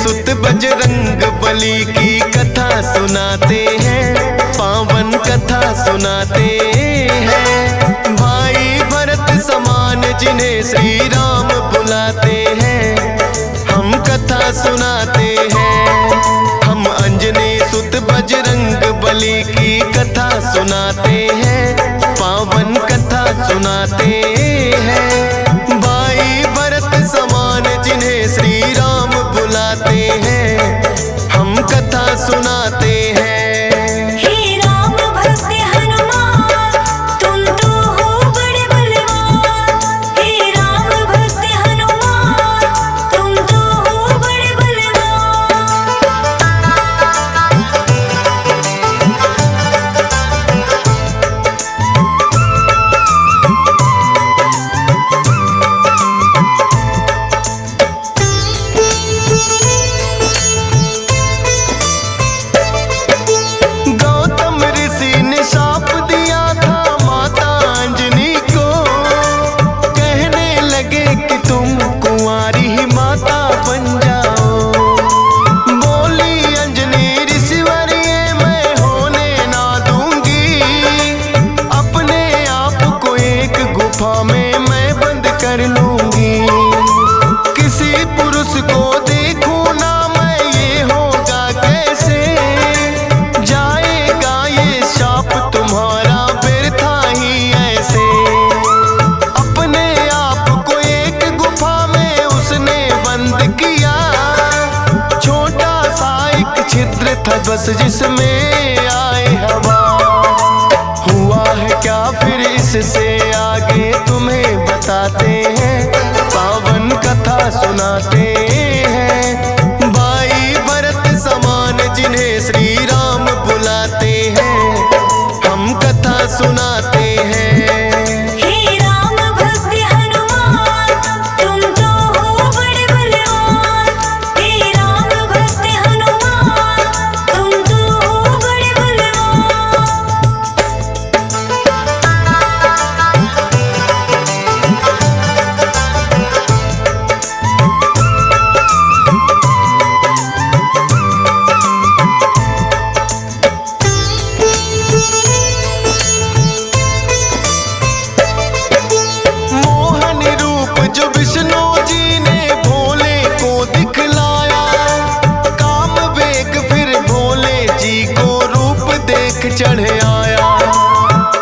सुत बजरंग बली की कथा सुनाते हैं, पावन कथा सुनाते हैं। भाई भरत समान जिन्हें श्री राम बुलाते हैं, हम कथा सुनाते हैं। हम अंजनी सुत बजरंग बली की कथा सुनाते हैं, पावन कथा सुनाते हैं। भाई भरत समान जिन्हें श्री राम बुलाते हैं, हम कथा सुनाते हैं। मैं बंद कर लूंगी, किसी पुरुष को देखूं ना मैं, ये होगा कैसे? जाएगा ये शाप तुम्हारा व्यर्था ही ऐसे। अपने आप को एक गुफा में उसने बंद किया, छोटा सा एक छिद्र था बस जिसमें आए हवा। हुआ है क्या फिर इससे आगे तुम्हें बताते हैं, पावन कथा सुनाते हैं। भाई भरत समान जिन्हें श्री राम बुलाते हैं, हम कथा सुनाते हैं। चढ़ आया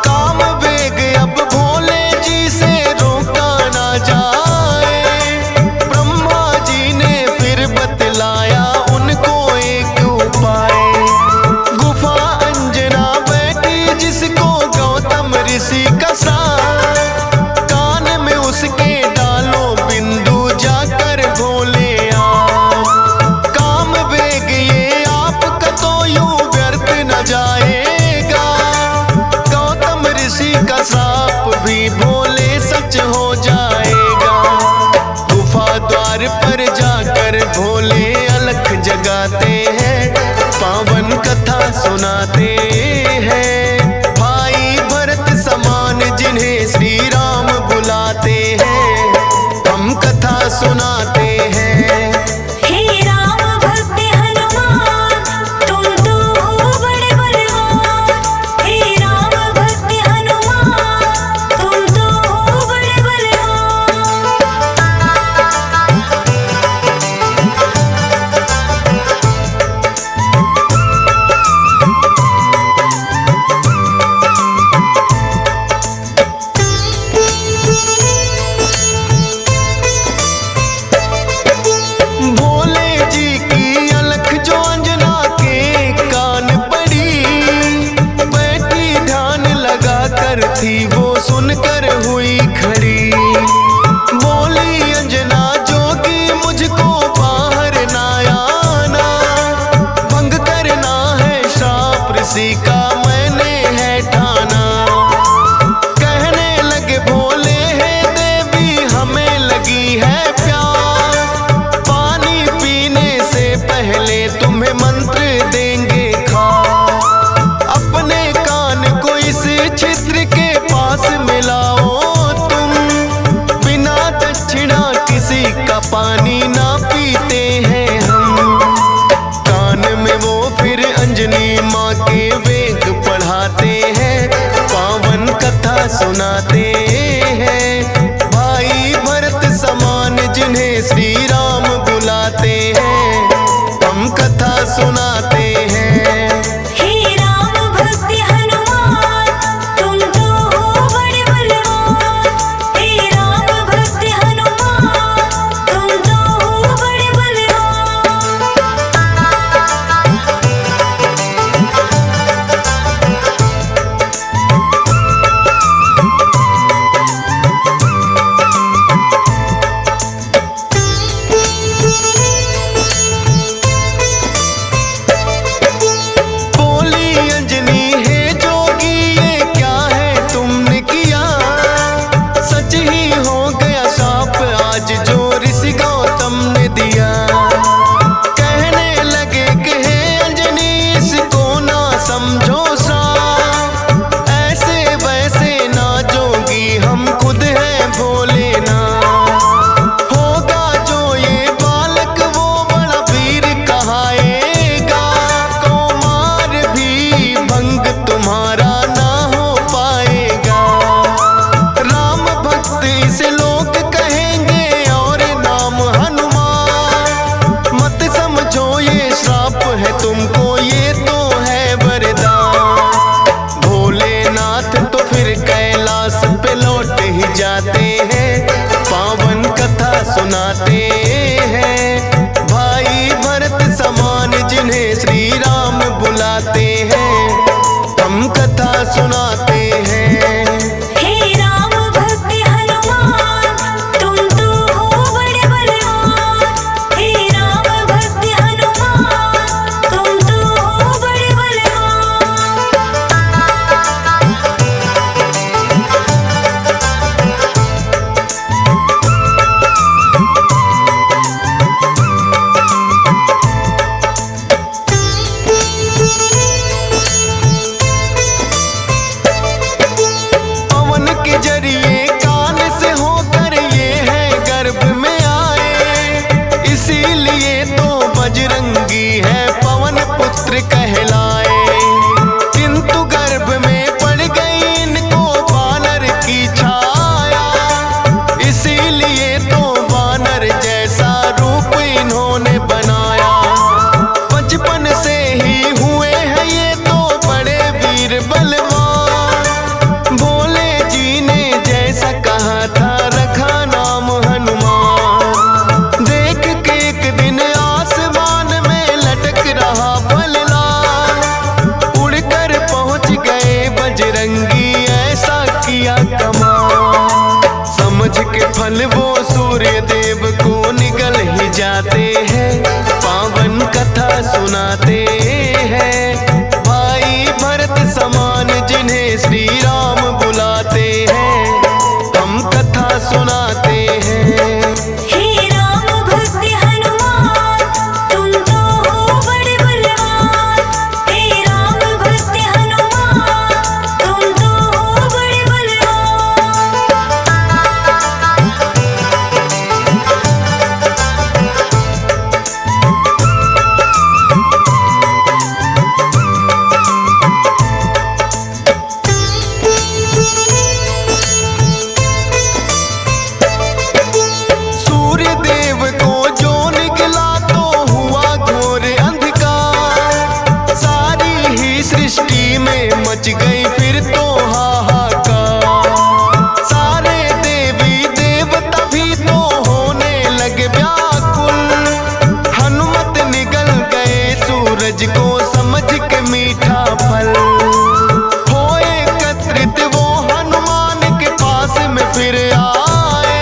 काम वेग, अब भोले जी से रोका ना जाए। ब्रह्मा जी ने फिर बतलाया उनको एक उपाय। गुफा अंजना बैठी जिसको गौतम ऋषि का साथ, कान में उसके डालो बिंदु जाकर भोले आप। काम वेग ये आपका तो यूं व्यर्थ न जाए, का साप भी भोले सच हो जाएगा। गुफा द्वार पर जाकर भोले अलख जगाते हैं, पावन कथा सुनाते हैं। भाई भरत समान जिन्हें श्री राम बुलाते हैं, हम कथा सुनाते हैं। थी वो सुनकर हुई खड़ी, बोली अंजना जोगी मुझको बाहर ना आना, भंग करना है श्राप ऋषि का मैंने है ठाना। कहने लगे भोले है देवी हमें लगी है प्यास, पानी पीने से पहले तुम्हें मंत्र देंगे खास। अपने कान को इस छिद्र के पास सुनाते हैं। भाई भरत समान जिन्हें श्री राम बुलाते हैं, हम कथा सुनाते हैं। हे राम भक्त हनुमान, तुम तो हो बड़े बलवान। हे राम भक्त हनुमान, तुम तो हो बड़े बलवान। बोली अंजनी है जोगी ये क्या है तुमने किया, सच ही हो गया शाप आज जो ऋषि गौतम ने दिया। कहने लगे कि हे अंजनी इसको ना समझो सा, ऐसे वैसे ना जोगी हम खुद हैं भोले ना। होगा जो ये बालक वो बड़ा वीर कहाएगा, कौमार भी भंग तुम्हारा ना हो पाएगा। राम भक्त इसे लोग कहेंगे और नाम हनुमान, मत समझो ये श्राप है तुमको ये तो है वरदान। भोलेनाथ तो फिर कैलाश पे लौट ही जाते हैं, पावन कथा सुनाते हैं। भाई भरत समान जिन्हें श्री राम बुलाते हैं, हम कथा सुनाते हैं। हे राम भक्त हनुमान, तुम तो हो बड़े बलवान। हे राम भक्त हनुमान, तुम तो हो बड़े बलवान। पवन के जरिए कान से होकर ये है गर्भ में आए, इसीलिए तो बजरंगी है पवन पुत्र कहलाए। किंतु गर्भ में पड़ गई इनको बानर की छाया, इसीलिए तो बानर जैसा रूप इन्होंने बनाया। बचपन से ही हुए हैं ये तो बड़े वीर बलवान, भोले जी ने जैसा कहा था रखा नाम हनुमान। देख के एक दिन आसमान में लटक रहा फलदार, उड़कर पहुंच गए बजरंगी ऐसा किया कमाल। समझ के फल वो सूर्य देव को निगल ही जाते हैं, पावन कथा सुनाते हैं। भाई भरत समान जिन्हें श्री राम बुलाते हैं, हम कथा सुनाते हैं। हे राम भक्त हनुमान, तुम तो हो बड़े बलवान। हे राम भक्त हनुमान, तुम तो हो बड़े बलवान। सूर्य देव को जो निकला तो हुआ घोर अंधकार, सारी ही सृष्टि में मच गई फिर तो हाहाकार। सारे देवी देवता भी तो होने लगे व्याकुल, हनुमत निगल गए सूरज को समझ के मीठा फल। हो एकत्रित वो हनुमान के पास में फिर आए,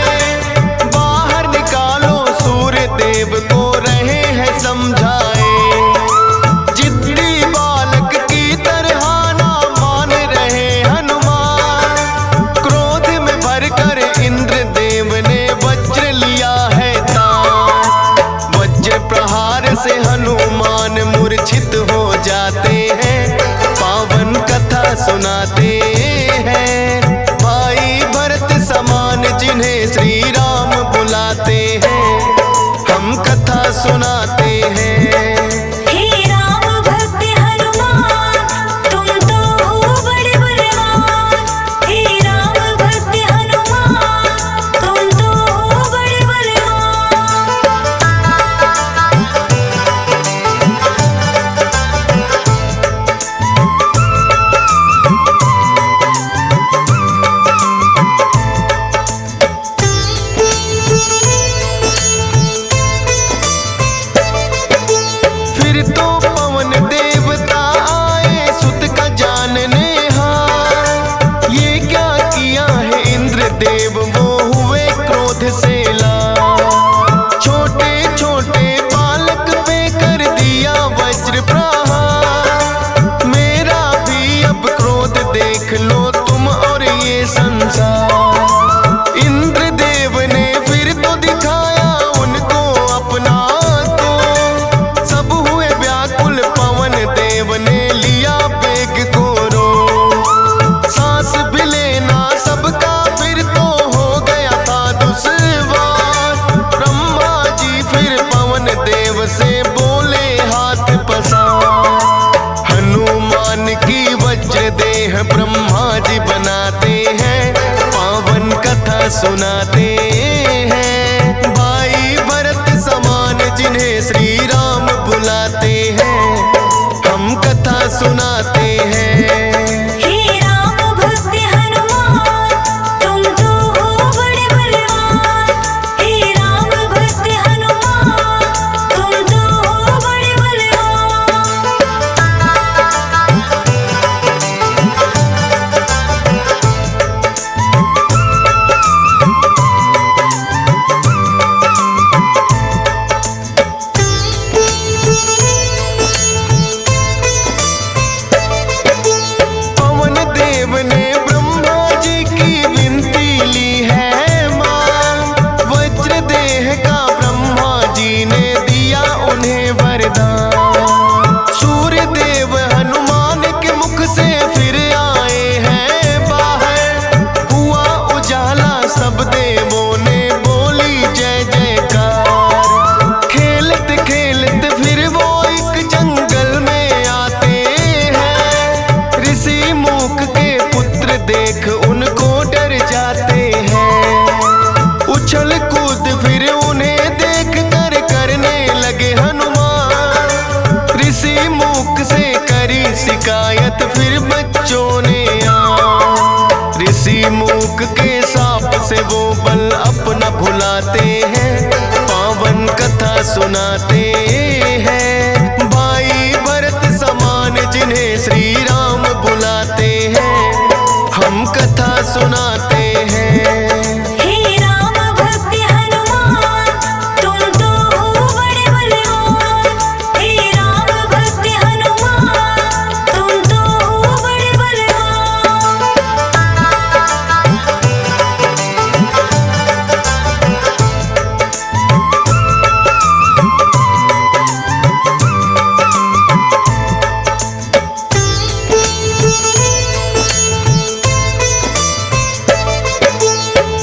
बाहर निकालो सूर्य देव को रहे हैं समझाए। जिद्दी बालक की तरह ना मान रहे हनुमान, क्रोध में भरकर इंद्र देव ने वज्र लिया है तान। वज्र प्रहार से हनुमान मूर्छित हो जाते हैं, पावन कथा सुनाते हैं। भाई भरत समान जिन्हें श्री राम बुलाते हैं, हम कथा सुनाते हैं। हे राम भक्त हनुमान, तुम तो हो बड़े बलवान। हे राम हैं ब्रह्मा जी बनाते हैं, पावन कथा सुनाते हैं। भाई भरत समान जिन्हें श्री राम बुलाते हैं, हम कथा सुनाते हैं। हे राम भक्त हनुमान तुम तो हो बड़े बलवान। हे राम भक्त हनुमान तुम तो हो बड़े बलवान। पवन देव ने ब्रह्मा जी की विनती ली है मां, वज्र देह का ब्रह्मा जी ने दिया उन्हें वरदान। सूर्य देव हनुमान के मुख से फिर आए हैं बाहर, हुआ उजाला सब देवों ने बोली जय जयकार। खेलते खेलते फिर वो एक जंगल में आते हैं, ऋषि मूक के पुत्र देख उनको डर जाते हैं। उछल कूद फिर उन्हें देख कर करने लगे हनुमान, ऋषि मूक से करी शिकायत फिर बच्चों ने ऋषि मूक के साप से वो बल अपना भुलाते हैं, पावन कथा सुनाते हैं। भाई भरत समान जिन्हें श्री राम बुलाते हैं, हम कथा सुनाते हैं। हे राम भक्त हनुमान तुम तो हो बड़े बलवान। हे राम भक्त हनुमान तुम तो हो बड़े बलवान।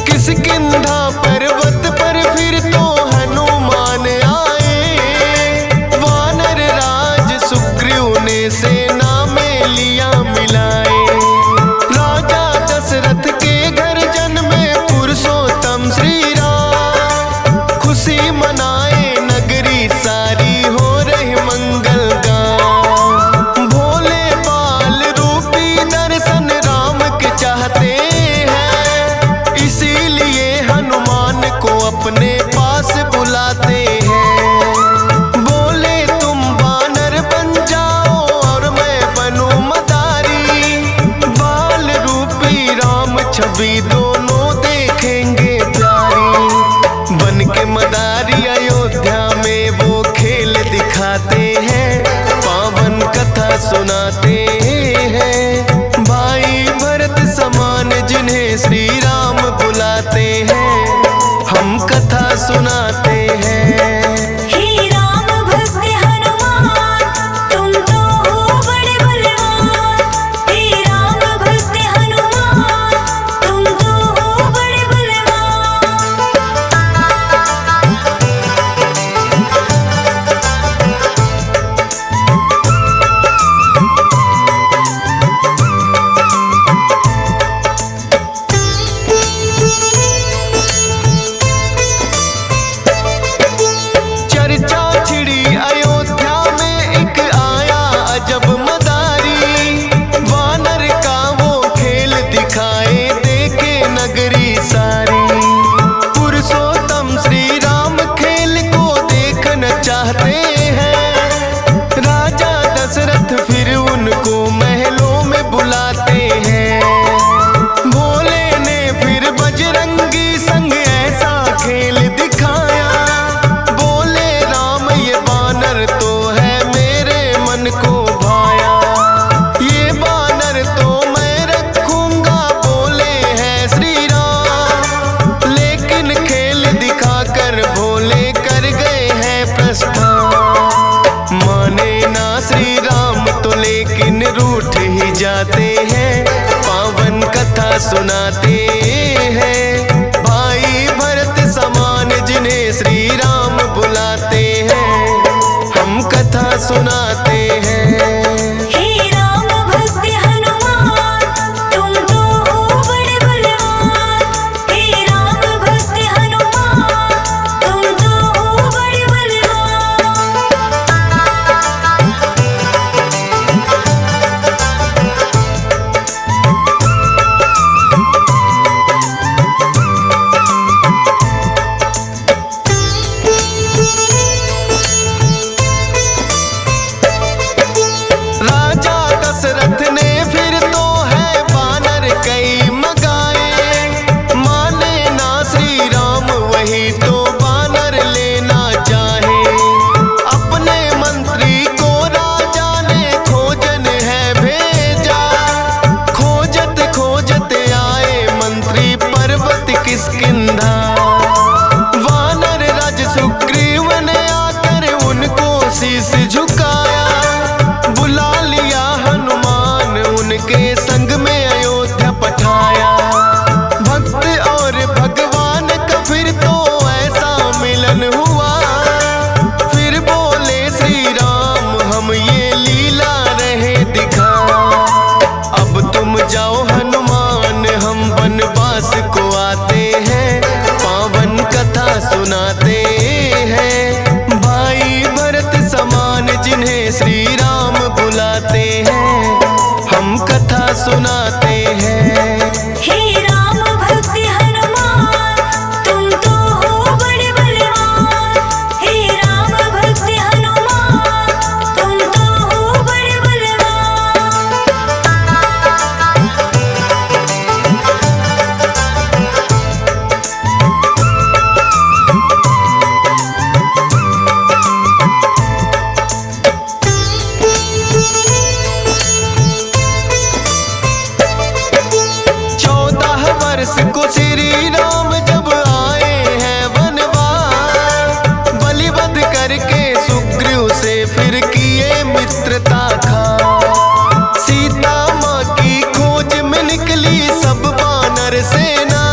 किष्किंधा पर्वत पर फिर तो हनुमान आए, वानर राज सुग्रीव ने सेना में लिया मिलाए। राजा दशरथ के घर जन्मे पुरुषोत्तम श्री राम, खुशी मनाए नगरी सारी हो रही मंगल गान। भोले बाल रूपी दर्शन राम के चाहते हैं, इसीलिए हनुमान को अपने पास बुलाते हैं। बोले तुम वानर बन जाओ और मैं बनूं मदारी, बाल रूपी राम छवि दोनों देखेंगे प्यारी। बन के मदारी अयोध्या में वो खेल दिखाते हैं, पावन कथा सुनाते हैं। भाई भरत समान जिन्हें श्री राम बुलाते हैं, हम कथा सुनाते हैं। हे राम भक्त हनुमान तुम तो हो बड़े बलवान। हे राम भक्त हनुमान तुम तो हो बड़े बलवान। चर्चा छिड़ी अयोध्या में एक आया अजब मदारी, वानर का वो खेल दिखाए देखे नगरी सारी। पुरुषोत्तम श्री राम खेल को देखना चाहते हैं, राजा दशरथ फिर उनको महलों में बुलाते हैं। भोले ने फिर बजरंगी संग ऐसा खेल दिखाया, बोले राम ये बानर तो है मेरे मन को भाया। ये बानर तो मैं रखूंगा बोले हैं श्री राम, लेकिन खेल दिखाकर भोले कर गए हैं प्रस्थान। माने ना श्री राम तो लेकिन रूठ ही जाते हैं, पावन कथा सुनाते हैं। भाई भरत समान जिन्हें श्री राम बुलाते हैं, हम कथा सुनाते हैं। हे राम भक्त हनुमान जाओ हनुमान, हम वनवास को आते हैं, पावन कथा सुनाते हैं। भाई भरत समान जिन्हें श्री राम बुलाते हैं, हम कथा सुनाते हैं। हे राम भक्त हनुमान, तुम तो हो बड़े बलवान। हे राम भक्त हनुमान, तुम तो हो बड़े बलवान। को श्री राम जब आए हैं वनवास, बलिवध करके सुग्रीव से फिर किए मित्रता खा। सीता माँ की खोज में निकली सब वानर सेना,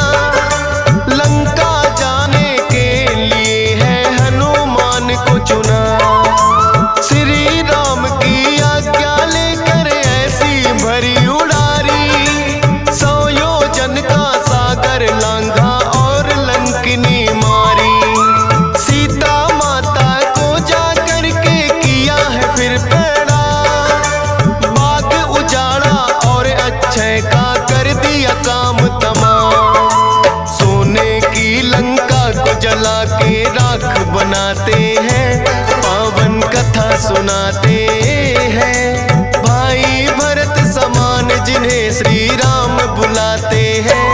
लंका जाने के लिए है हनुमान को चुना। श्री राम की आज्ञा लेकर ऐसी भरी उड़ारी, 100 योजन का सागर लांघा और लंकिनी मारी। सीता माता को जा करके किया है फिर पैड़ा, बाग उजाड़ा और अक्षय का कर दिया काम तमाम। सोने की लंका को जला के राख बनाते हैं, पावन कथा सुनाते हैं। भाई भरत समान जिन्हें श्री राम बुलाते हैं,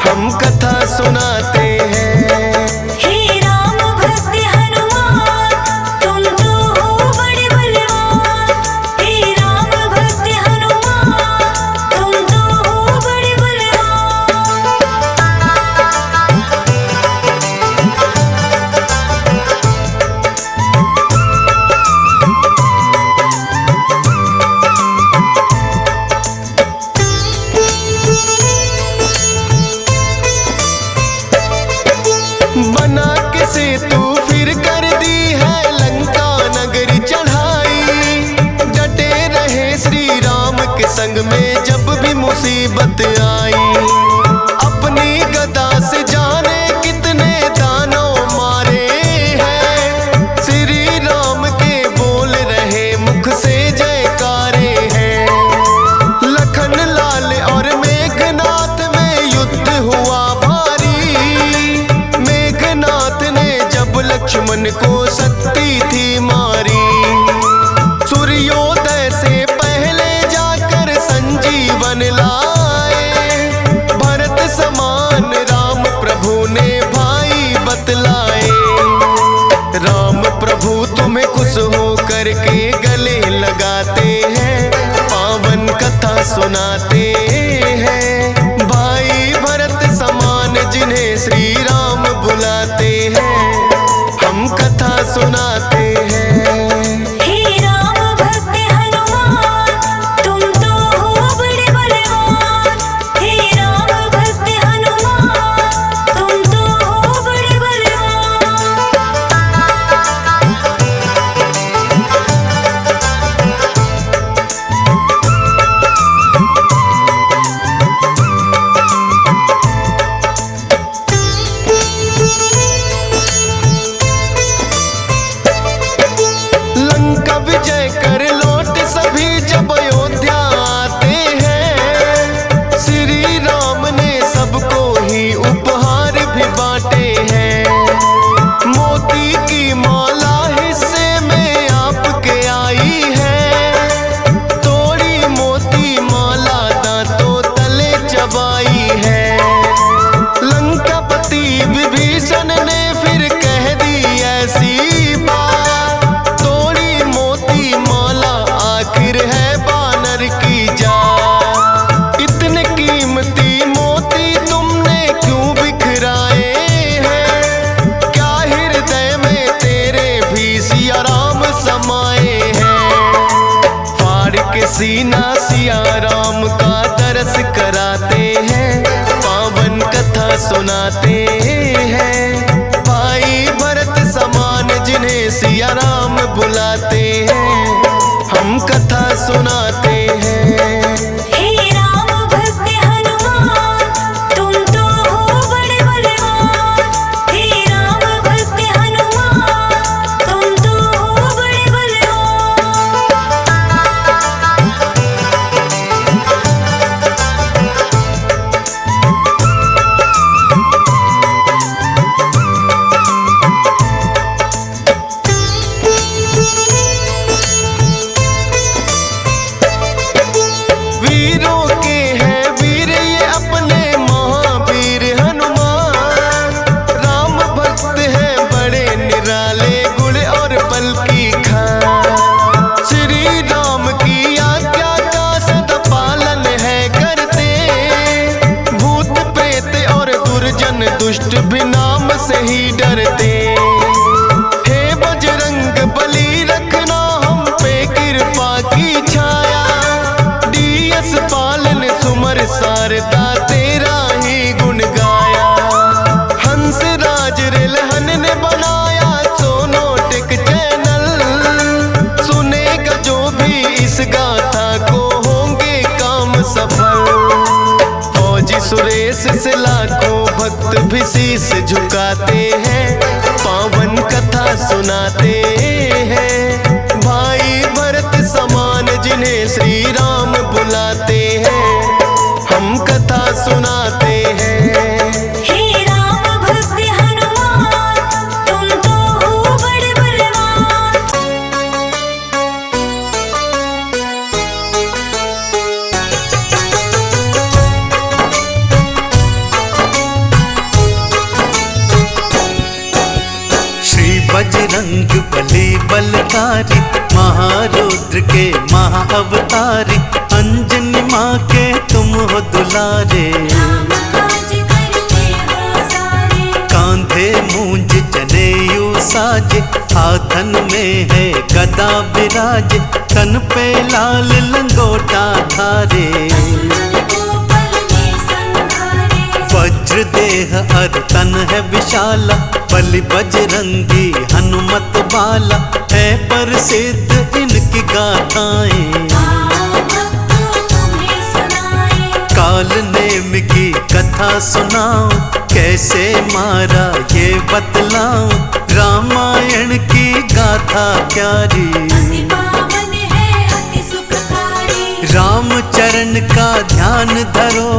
हम कथा सुनाते हैं। हे राम भक्त हनुमान, तुम तो हो बड़े बलवान। हे राम भक्त हनुमान, तुम तो हो बड़े बलवान। बना के सेतु फिर कर दी है लंका नगरी चढ़ाई। डटे रहे श्री राम के संग में जब भी मुसीबत आई। अपनी गदा से जाने कितने दानव मारे हैं, श्री राम के बोल रहे मुख से जयकारे हैं। लखन लाल और मेघनाथ में युद्ध हुआ भारी, मेघनाथ ने जब लक्ष्मण को शक्ति थी मारी। सूर्योदय से पहले जाकर संजीवन लाए, भरत समान राम प्रभु ने भाई बतलाए। राम प्रभु तुम्हें खुश हो करके गले लगाते हैं, पावन कथा सुनाते हैं। भाई भरत समान जिन्हें श्री राम बुलाते हैं, हम कथा सुनाते हैं। हे राम भक्त हनुमान, तुम तो हो बड़े बलवान। हे राम भक्त हनुमान, तुम तो हो बड़े बलवान। लंका विजय कर लौट सभी जब अयोध्या आते हैं, श्री राम ने सबको ही उपहार भी बांटे हैं। मोती की माला हिस्से में आपके आई है, तोड़ी मोती माला दांतों तले चबाई है। लंकापति विभीषण ने फिर कह दी ऐसी बात, तोड़ी मोती माला आखिर है बानर की जात। इतने कीमती मोती तुमने क्यों बिखराए हैं, क्या हृदय में तेरे भी सिया राम समाए हैं। फाड़ के सीना सिया राम का दरस कराते हैं, पावन कथा सुनाते हैं। भाई भरत समान जिन्हें सिया राम बुलाते हैं, हम कथा सुनाते हैं। हे राम दुष्ट भी नाम से ही डरते। हे बजरंग बली रखना हम पे कृपा की छाया, डीएस पालन सुमर शारदा तेरा ही गुण गाया। हंस राज रेलहन ने बनाया सोनोटेक चैनल, सुनेगा जो भी इस गाथा को होंगे काम सफल। फौजी सुरेश से लाखों भक्त भी शीश झुकाते हैं, पावन कथा सुनाते हैं। भाई भरत समान जिन्हें श्री राम बुलाते हैं, हम कथा सुनाते हैं। हे राम भक्त हनुमान, तुम तो हो बड़े बलवान। श्री बजरंग बली बलकारी, महारुद्र के महाअवतारी, अंजनी माँ के तुम हो दुलारे। काज करते हो सारे, कांधे मूंज जनेऊ साज, हाथन में है गदा विराज, तन पे लाल लंगोटा धारे। गोपल में संघारे, वज्र देह अर तन है विशाला, बलि बजरंगी हनुमत बाला, है प्रसिद्ध इनकी गाथाएं। आओ भक्तों तुम्हें सुनाए, काल नेम की कथा सुनाओ, कैसे मारा ये बतलाओ, रामायण की गाथा प्यारी। अति पावन है अति सुखकारी, रामचरण का ध्यान धरो,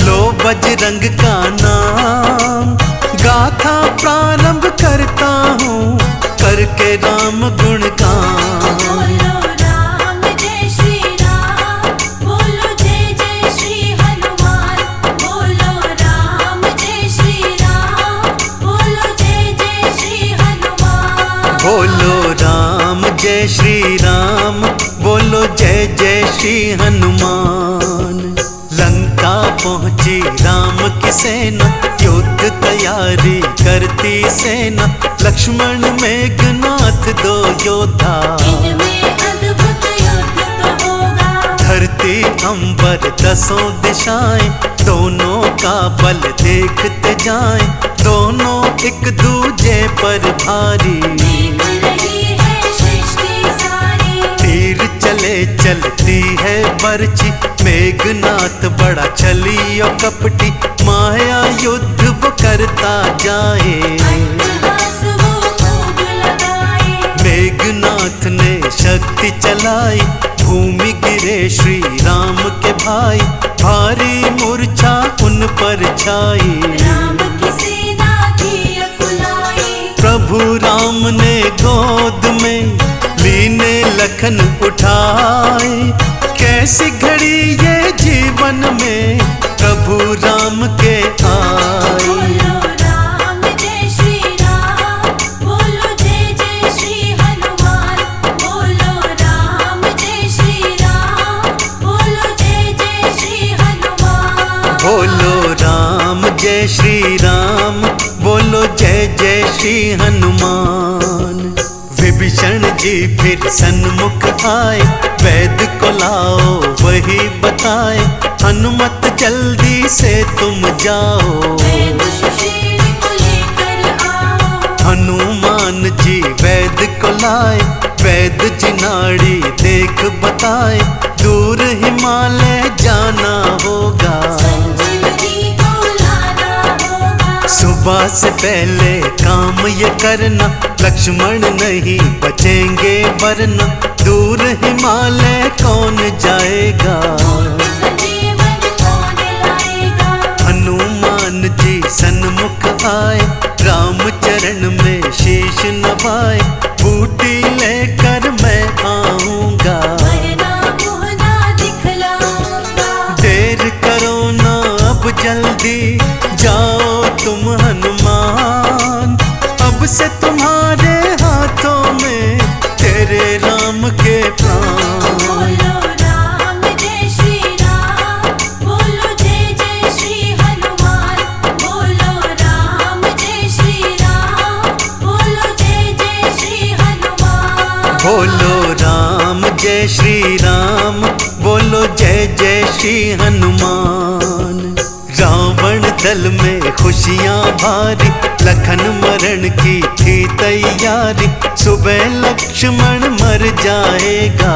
लो बजरंग का नाम। गाथा प्रारंभ करता हूँ करके राम गुणगान। बोलो राम जय श्री राम, बोलो जय जय श्री हनुमान। बोलो राम जय श्री राम, बोलो जय जय श्री हनुमान। बोलो राम जय श्री राम, बोलो जय जय श्री हनुमान। लंका पहुँची राम की सेना, युद्ध तैयारी करती सेना, लक्ष्मण मेघनाथ दो योद्धा। इनमें अद्भुत युद्ध तो होगा, धरती अंबर दसों दिशाएं, दोनों का बल देखते जाएं, दोनों एक दूजे पर भारी। देख रही है सृष्टि सारी, तीर चले चलती है बरछी, मेघनाथ बड़ा छली और कपटी, माया युद्ध वो करता जाए। अट्टहास वो खूब लगाए, मेघनाथ ने शक्ति चलाई, भूमि गिरे श्री राम के भाई, भारी मूर्छा उन पर छाई। राम की सेना थी अकुलाई, प्रभु राम ने गोद में लीने लखन उठाए, कैसी घड़ी ये जीवन में प्रभु राम के आए। बोलो राम जय श्री राम, बोलो जय जय श्री हनुमान। बोलो राम जय श्री राम, बोलो जय जय श्री हनुमान। बोलो राम जय श्री राम, बोलो जय जय श्री हनुमान। विभीषण जी फिर सन्मुख आए, वैद को लाओ वही बताए, हनुमत जल्दी से तुम जाओ। वैद सुषेण को लेकर आओ, हनुमान जी वैद को लाए, वैद जिनाड़ी देख बताए, दूर हिमालय जाना होगा। संजीवनी को लाना होगा, सुबह से पहले काम ये करना, लक्ष्मण नहीं बचेंगे वरना, दूर हिमालय कौन जाएगा। संजीवन कौन लाएगा। हनुमान जी सन्मुख आए, रामचरण में शीश नवाए, बूटी लेकर मैं आऊंगा। वरना मुँह ना दिखलाऊंगा, देर करो ना अब जल्दी, जाओ तुम हनुमान, अब से तुम्हारे हाथों में तेरे राम के प्राण। बोलो राम जय श्री राम, बोलो जय जय श्री हनुमान। बोलो राम जय श्री राम, बोलो जय जय श्री हनुमान। रावण दल में खुशियां भारी, लखन मरण की थी तैयारी। सुबह लक्ष्मण मर जाएगा,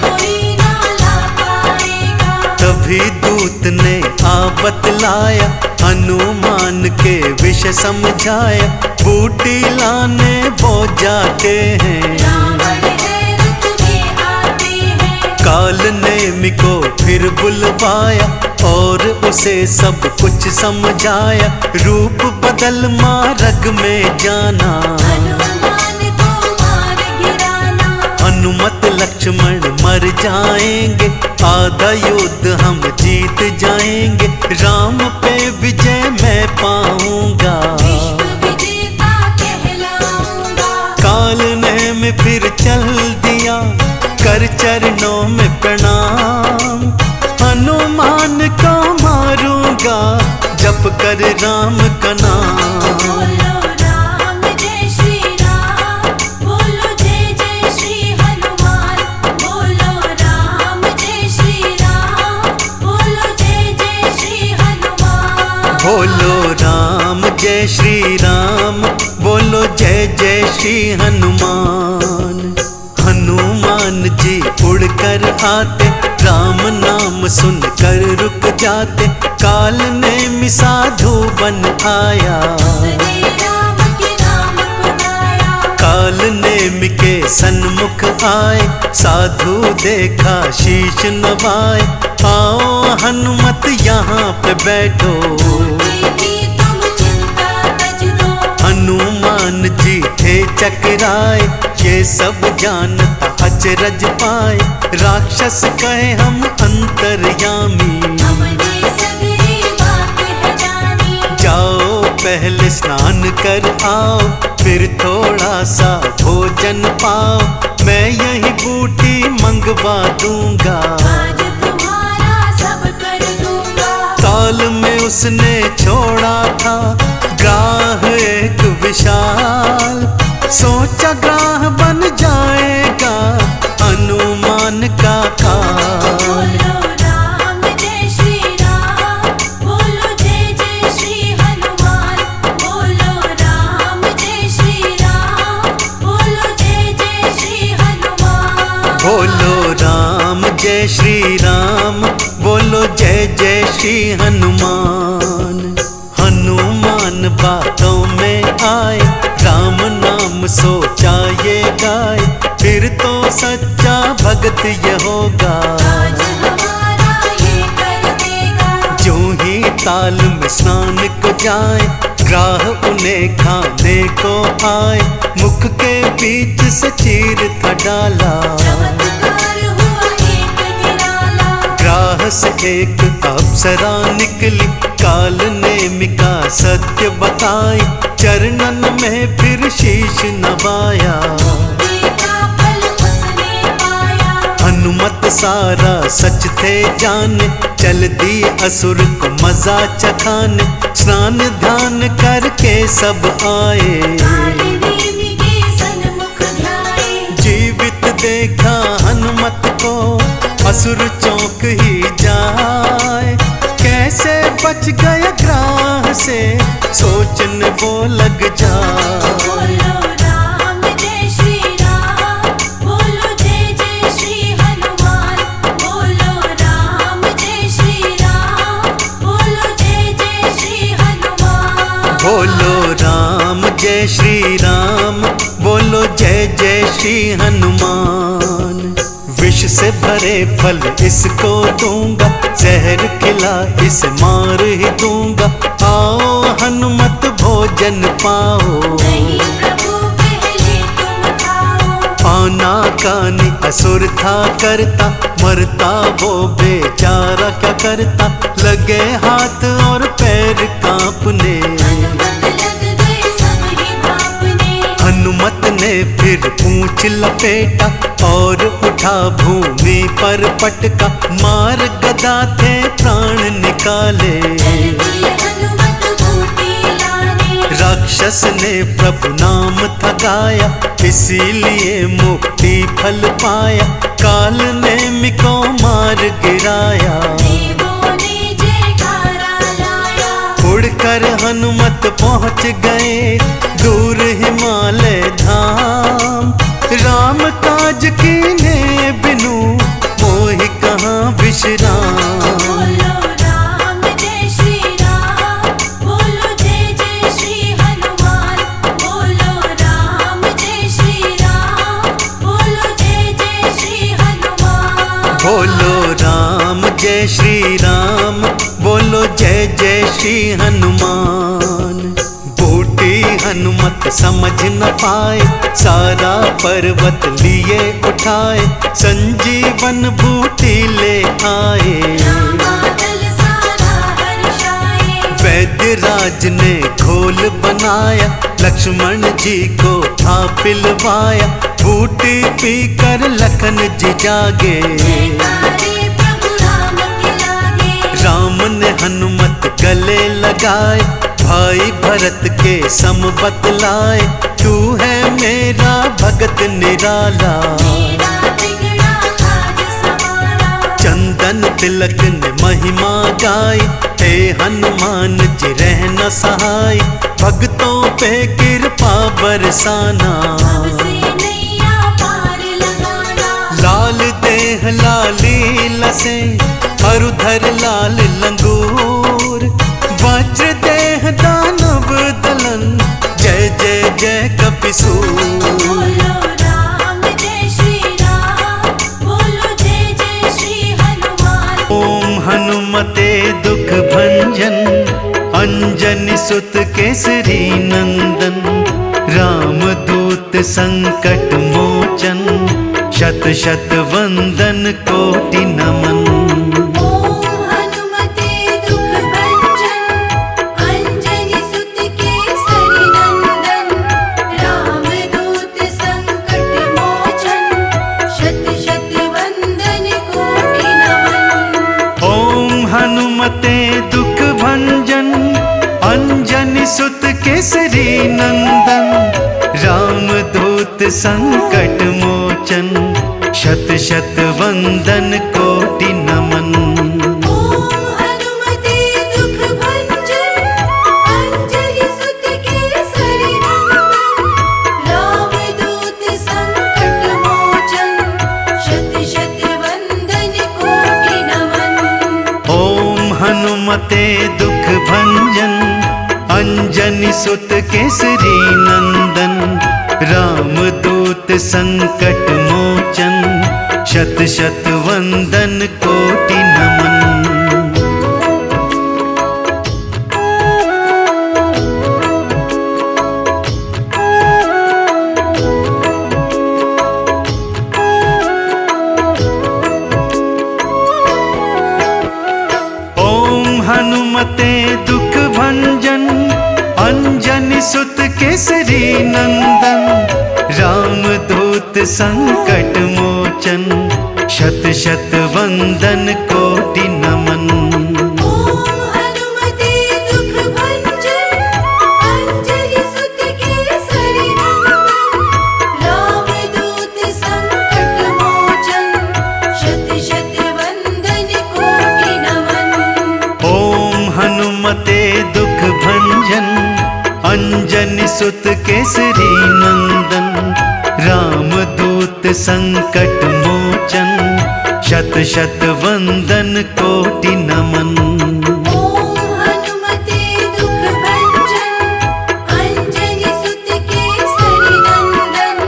कोई ना ला पाएगा। तभी दूत ने आ बतलाया, हनुमान के विष समझाया। बूटी लाने वो जाते हैं, रावण है रथ में आते हैं। काल नेमि को फिर बुलवाया और उसे सब कुछ समझाया। रूप बदल मार्ग में जाना, हनुमान को मार गिराना। हनुमत लक्ष्मण मर जाएंगे, आधा युद्ध हम जीत जाएंगे। राम पे विजय मैं पाऊंगा, विश्व विजेता कहलाऊंगा। काल ने में फिर चल दिया, कर चरणों में प्रणाम। हनुमान को मारूंगा, जप कर राम का नाम। बोलो राम जय श्री राम, बोलो जय जय श्री हनुमान। बोलो राम जय श्री राम, बोलो जय जय श्री हनुमान। बोलो राम जय श्री राम, बोलो जय जय श्री हनुमान। हनुमान जी उड़कर आते, राम नाम सुनकर रुक जाते। काल ने साधु बन आया, उसने राम के नाम को गाया। काल नेमि के सन्मुख आए। साधु देखा शीश नवाए, आओ हनुमत यहाँ पे बैठो। दीदी तुम चिंता तज दो। हनुमान जी थे चकराए, ये सब जानता अचरज पाए। राक्षस कहे हम अंतर्यामी, हमने सगरी बात है जानी। जाओ पहले स्नान कर आओ, फिर थोड़ा सा भोजन पाओ। मैं यही बूटी मंगवा दूंगा, आज तुम्हारा सब कर दूंगा। साल में उसने छोड़ा था ग्राह एक विशाल। सोचा ग्राह बन जाएगा हनुमान का काल। बोलो राम जय श्री राम, बोलो जय जय श्री हनुमान। बोलो राम जय श्री राम, बोलो जय जय श्री हनुमान। बोलो राम जय श्री राम, बोलो जय जय श्री हनुमान। हनुमान बातों में आए, राम नाम सोचा ये गाए। फिर तो सच्चा भगत ये होगा, आज हमारा ये कर देगा। जो ही ताल में स्नान को जाए। ग्राह उन्हें खाने को आए, मुख के बीच से चीर था डाला। चमत्कार हुआ एक निराला। ग्राह से एक अप्सरा निकली, काल नेमि का सत्य बताई। चरणन में फिर शीश नवाया, देखा फल उसने पाया। हनुमत सारा सच थे जाने। चल दिए असुर को मजा चखाने, स्नान ध्यान करके सब आए। काली नेमि के सन्मुख ध्याए। जीवित देखा हनुमत को, असुर चौंक ही जाए। कैसे बच गया ग्राह से, सोचने वो लग जाए। बोलो राम जय श्री राम, बोलो जय जय श्री हनुमान। बोलो राम जय श्री राम, बोलो जय जय श्री हनुमान। बोलो राम जय श्री राम, बोलो जय जय श्री हनुमान। विष से भरे फल इसको दूंगा, जहर खिला इसे मार ही दूंगा। आओ हनुमत भोजन पाओ, नहीं प्रभु पहले तुम खाओ। आना कानी असुर था करता, मरता वो बेचारा क्या करता। लगे हाथ और पैर कांपने, हनुमत लग गए सब ही भापने। हनुमत ने फिर पूंछ लपेटा और उठा भूमि पर पटका। मार गदा थे प्राण निकाले, चल दिए हनुमत बूटी लाने। राक्षस ने प्रभु नाम था गाया, इसीलिए मुक्ति फल पाया। काल ने मिको मार गिराया, देवों ने जयकारा लाया। उड़कर हनुमत पहुँच गए दूर हिमालय धाम। राम काज कीने बिनु मोहि कहाँ विश्राम। बोलो राम जय श्री राम, बोलो जय जय श्री हनुमान। बोलो राम जय श्री राम, बोलो जय जय श्री हनुमान। बोलो राम जय श्री राम, बोलो जय जय श्री हनुमान। बूटी हनुमत समझ न पाए, सारा पर्वत लिए उठाए। संजीवन बूटी ले आए, रामादल सारा हर्षाए। वैद्य राज ने घोल बनाया, लक्ष्मण जी को था पिलवाया। बूटी पीकर लखन जी जागे, जयकारे प्रभु राम के लागे। राम ने हनुमत गले लगाए, भाई भरत के सम बतलाए। तू है मेरा भगत निराला, मेरा बिगड़ा काज सवारा। चंदन तिलक ने महिमा गाई। हे हनुमान जी रह न सहाय, भक्तों पे कृपा बरसाना। हमसे नैया पार लगाना। लाल देह लाली लसे, मरुधर लाल लंगूर। वज्र देह दानव दलन, जय जय जय कपिसूर। बोलो राम जय श्री राम, बोलो जय जय श्री हनुमान। ओम हनुमते दुख भंजन, अंजनी सुत केसरी नंदन। राम दूत संकट मोचन, शत शत वंदन कोटि नमन। ओम हनुमते दुख भंजन, अंजनी सुत केसरी नंदन। राम दूत संकट मोचन, शत शत वंदन कोटि नमन। ओम हनुमते दुख भंजन, अंजनी सुत केसरी नंदन। राम दूत संकट मोचन, शत शत वंदन कोटि नमन। ओम हनुमते दुख भंजन, अंजनी सुत केसरी नंदन। राम दूत संकट मोचन, शत शत वंदन कोटि नमन। ओम हनुमते दुख भंजन, अंजनी सुत केसरी नंदन। राम दूत संकट मोचन, शत शत वंदन कोटि नमन। ओम हनुमते दुख भंजन, अंजनी सुत केसरी नंदन। राम दूत संकट मोचन, शत शत वंदन कोटि नमन। ओम हनुमते दुख भंजन, अंजनी सुत केसरी नंदन। राम दूत संकट मोचन, शत शत वंदन कोटि नमन। ओम हनुमते दुख भंजन, अंजनी सुत केसरी नंदन। राम दूत संकट मोचन, शत शत वंदन कोटि नमन। ओम हनुमते दुख भंजन, अंजनी सुत केसरी नंदन।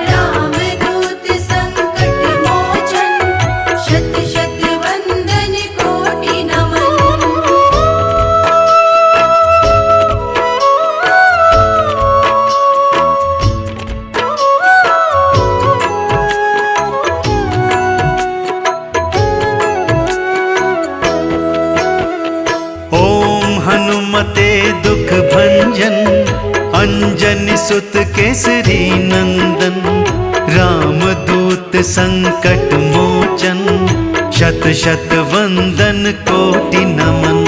राम दूत संकट मोचन, शत शत वंदन कोटि नमन। हनुमते दुख भंजन, अंजनी सुत केसरी नंदन। राम दूत संकट मोचन, शत शत वंदन कोटि नमन।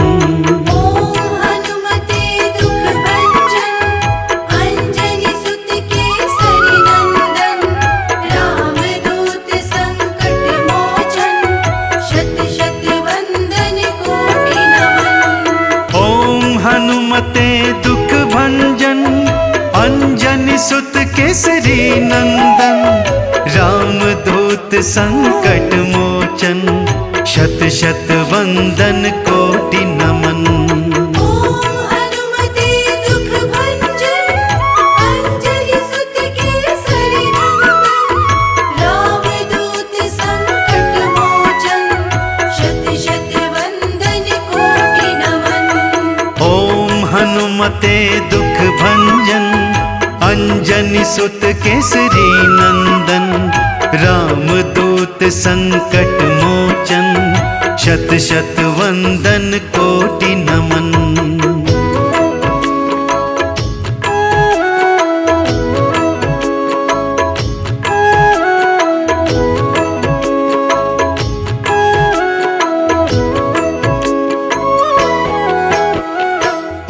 ओम हनुमते दुख भंजन, केसरी नंदन, रामदूत संकट मोचन, शत शत वंदन कोटि नमन। ओम हनुमते दुख भंजन, अंजनी सुत केसरी नंदन, रामदूत संकट मोचन, शत शत वंदन कोटि नमन। ओम हनुमते दुख भंजन, अंजनी सुत केसरी नंदन, रामदूत संकट मोचन, शत शत वंदन कोटि नमन।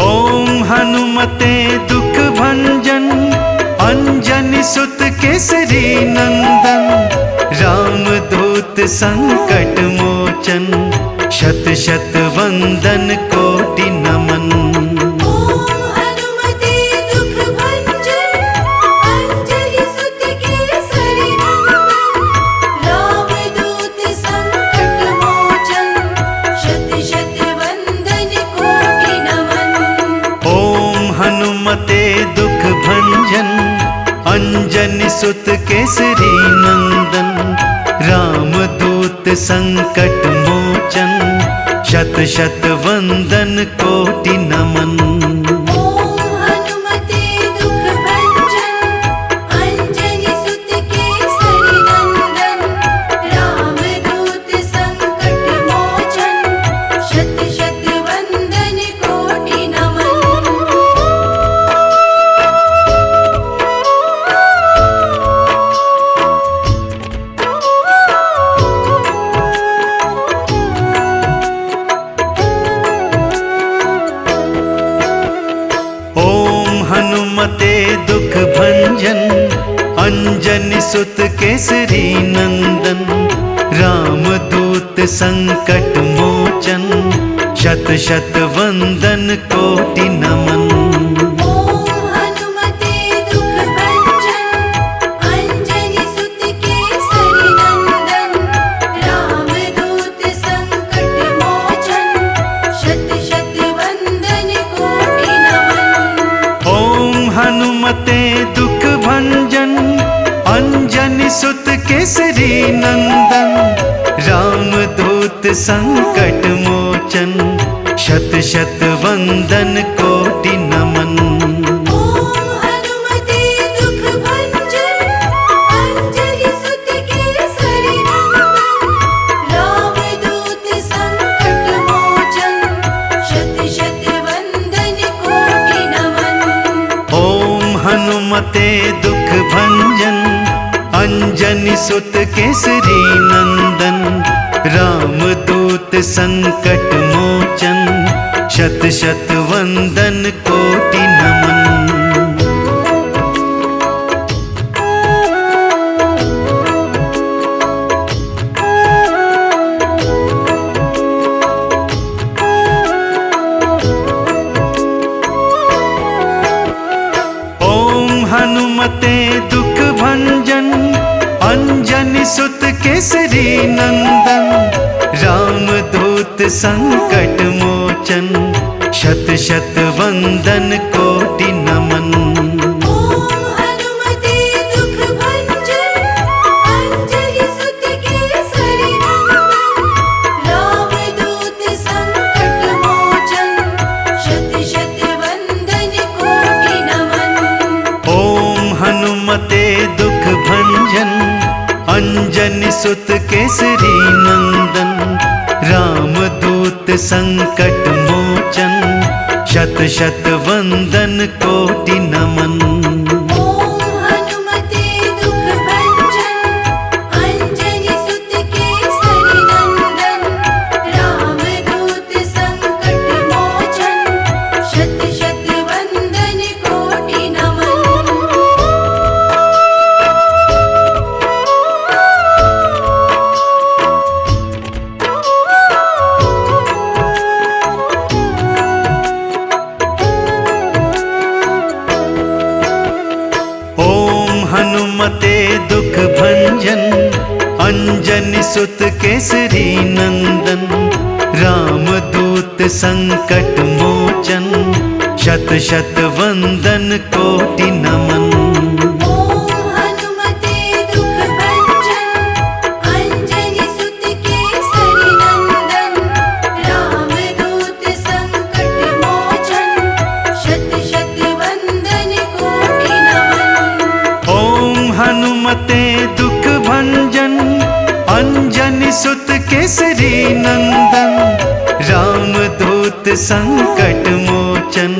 ओम हनुमते दुख भंजन, अंजनी सुत केसरी नंदन, रामदूत संकट मोचन, शत शत वंदन कोटि नमन। ओम हनुमते दुख भंजन, अंजनी सुत केसरी नंदन, रामदूत संकट मोचन, शत शत वंदन कोटि नमन। ओम हनुमते दुख भंजन, अंजनी सुत केसरी नंदन, रामदूत संकट मोचन, शत शत वंदन कोटि नमन। ओम हनुमते दुख भंजन, अंजनी सुत केसरी नंदन, रामदूत संकट मोचन, शत शत वंदन कोटि नमन। ओम हनुमते दुख भंजन, अंजनी सुत केसरी नंदन, रामदूत संकट मोचन, शत शत वंदन कोटि नमन। ओम हनुमते दुख भंजन, अंजनी सुत केसरी नंदन, रामदूत संकट मोचन, शत शत वंदन कोटि नमन। ओम हनुमते दुख भंजन, अंजनी सुत केसरी नंदन, रामदूत संकट मोचन, शत शत वंदन कोटि नमन। ओम हनुमते दुख भंजन, अंजनी सुत केसरी नंदन, रामदूत संकट मोचन, शत शत वंदन कोटि नमन। ओम हनुमते दुख भंजन, अंजनी सुत केसरी नंदन, रामदूत संकट मोचन, शत शत वंदन कोटि नमन। ओम हनुमते दुख भंजन, अंजनी सुत केसरी नंदन, रामदूत संकट मोचन, शत शत वंदन कोटि नमन। ओम हनुमते दुख भंजन, अंजनी सुत केसरी नंदन, रामदूत संकट मोचन, शत शत वंदन कोटि नमन। ओम हनुमते दुख भंजन, अंजनी सुत केसरी नंदन, रामदूत संकट मोचन, शत शत वंदन कोटि नमन। ओम हनुमते दुख भंजन, अंजनी सुत केसरी नंदन, रामदूत संकट मोचन, शत शत वंदन कोटि नमन। सुत केसरी नंदन, रामदूत संकट मोचन, शत शत वंदन कोटि नमन। ओम हनुमते दुख भंजन, अंजनी सुत केसरी नंदन, रामदूत संकट मोचन, शत शत वंदन कोटि नमन। ओम हनुमते दुख भंजन, अंजनी सुत केसरी नंदन, रामदूत संकट मोचन,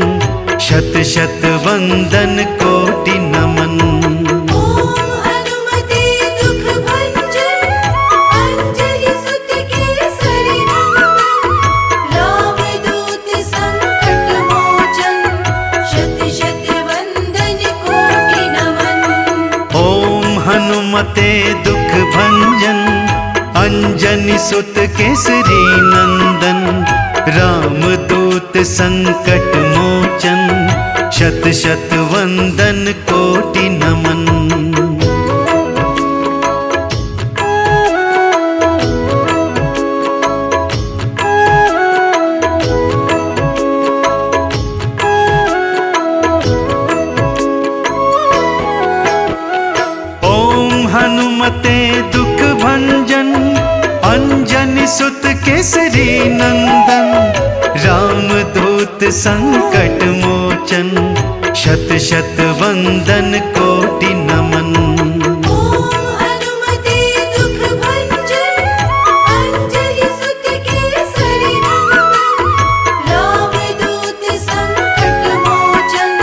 शत शत वंदन कोटि नमन। ओम हनुमते दुख भंजन, अंजनी सुत केसरी नंदन, रामदूत संकट मोचन, शत शत वंदन कोटि नमन। ओम हनुमते दुख भंजन, अंजनी सुत केसरी नंदन, रामदूत संकट मोचन, शत शत वंदन कोटि नमन। ओम हनुमते दुख भंजन, अंजनी सुत केसरी नंदन, रामदूत संकट मोचन, शत शत वंदन कोटि नमन। ओम हनुमते दुख भंजन, अंजनी सुत केसरी नंदन, रामदूत संकट मोचन,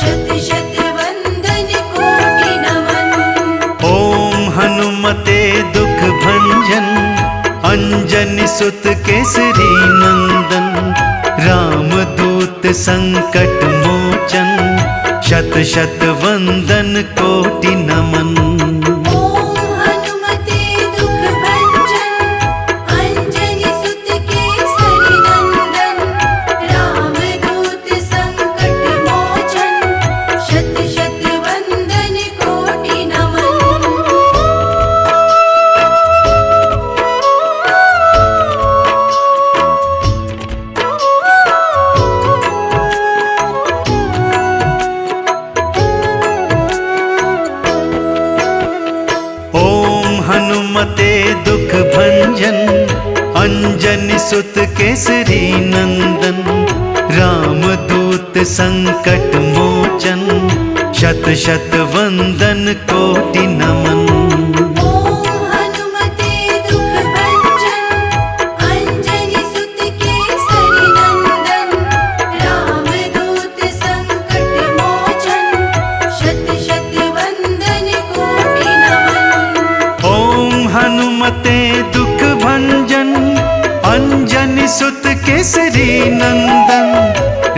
शत शत वंदन कोटि नमन। ओम हनुमते दुख भंजन, अंजनी सुत केसरी नंदन, रामदूत संकट मोचन, शत शत वंदन कोटि नमन। ओम हनुमते दुख भंजन, अंजनी सुत केसरी नंदन, रामदूत संकट मोचन, शत शत वंदन कोटि नमन। ओम हनुमते दुख भंजन, अंजनी सुत केसरी नंदन, रामदूत संकट मोचन, शत शत वंदन कोटि नमन। ओम हनुमते दुख भंजन, अंजनी सुत केसरी नंदन, रामदूत संकट मोचन, शत शत वंदन कोटि नमन। ओम हनुमते दुख भंजन, अंजनी सुत केसरी नंदन,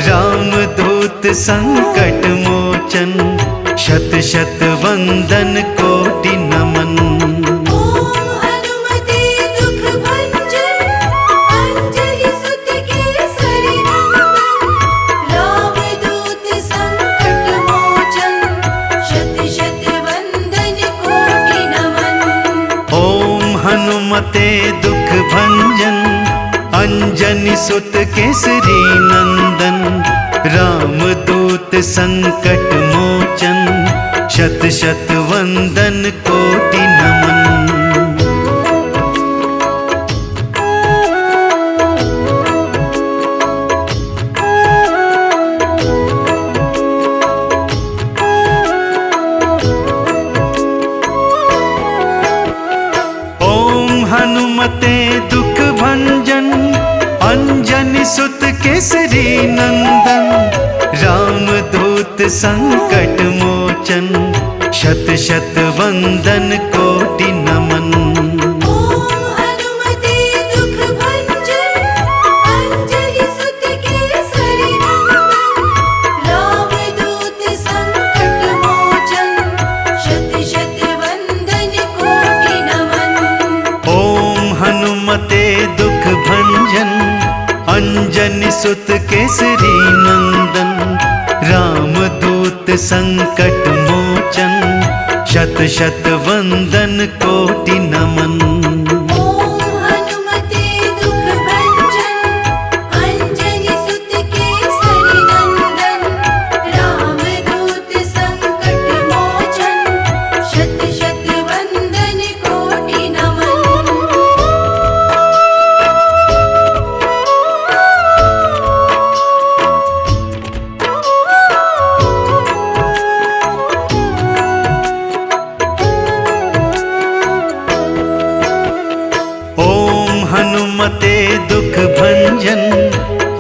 रामदूत संकट मोचन, शत शत वंदन कोटि नमन। ओम हनुमते दुख भंजन, अंजनी सुत केसरी नंदन, रामदूत संकट मोचन, शत शत वंदन कोटि नमन। ओम हनुमते दुख भंजन, अंजनी सुत केसरी नंदन, रामदूत संकट मोचन, शत शत वंदन कोटि नमन। ओम हनुमते दुख भंजन, अंजनी सुत केसरी नंदन, रामदूत संकट मोचन, शत शत वंदन कोटि नमन। ओम हनुमते दुख भंजन, अंजनी सुत केसरी नंदन, रामदूत संकट मोचन, शत शत वंदन कोटि नमन। ओम हनुमते दुख भंजन, अंजनी सुत केसरी नंदन, रामदूत संकट मोचन, शत शत वंदन कोटि नमन।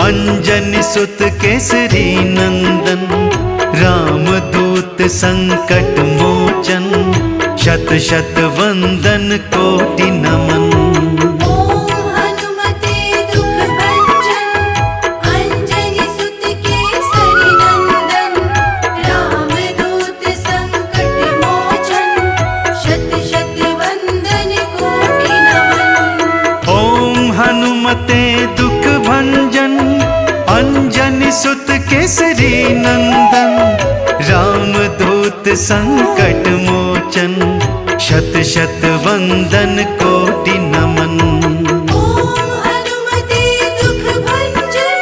अंजनी सुत केसरी नंदन, रामदूत संकट मोचन, शत शत वंदन कोटि नमन। ओम हनुमते दुख भंजन, अंजनी सुत केसरी नंदन, रामदूत संकट मोचन, शत शत वंदन कोटि नमन। ओम हनुमते दुख भंजन, अंजनी सुत केसरी नंदन, रामदूत संकट मोचन, शत शत वंदन कोटि नमन। ओम हनुमते दुख भंजन,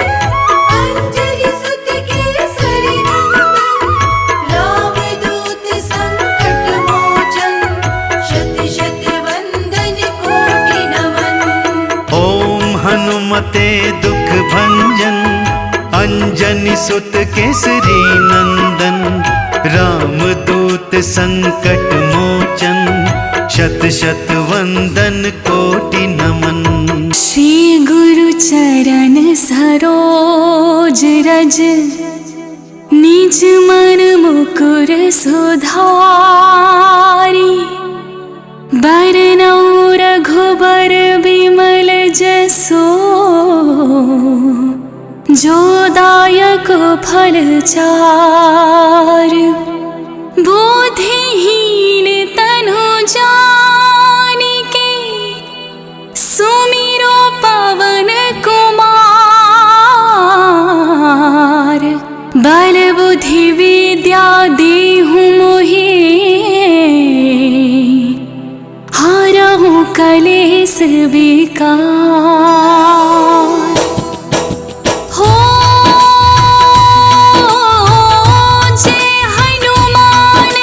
अंजनी सुत केसरी नंदन, रामदूत संकट मोचन, शत शत वंदन कोटि नमन। ओम हनुमते दुख भंजन, अंजनी सुत केसरी नंदन, रामदूत संकट मोचन, शत शत वंदन कोटि नमन। श्री गुरु चरण सरोज रज, निज मन मुकुर सुधारी, बरनउँ रघुबर बिमल जसो, जो दायक फल चार। बुद्धिहीन तनु जानिके, सुमिरो पवन कुमार। बल बुद्धि विद्या देहु मोहि, हरहु कलेस विकार। हो जय हनुमान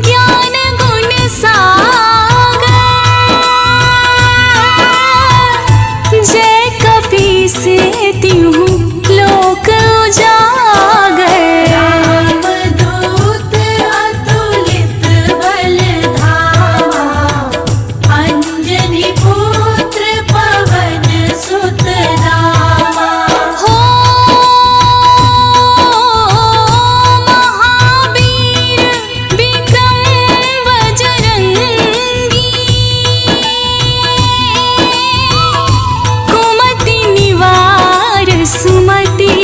ज्ञान गुण सागर, जय कपीस तिहुँ लोक उजागर। रामदूत अतुलित बल धामा, अंजनी पुत्र पवन सुत नामा। हो महावीर विक्रम बजरंगी, कुमति निवार सुमति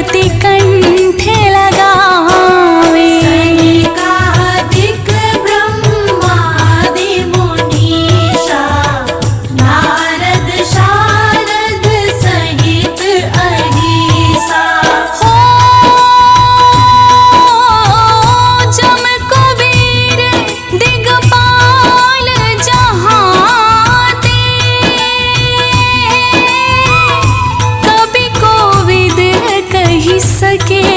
गति कंठ लगावे। सनकादिक ब्रह्मादि मुनीषा नारद शारद सहित अहिसा। हो जम कुबेर दिगपाल जहाते, कवि कोविद कहि सके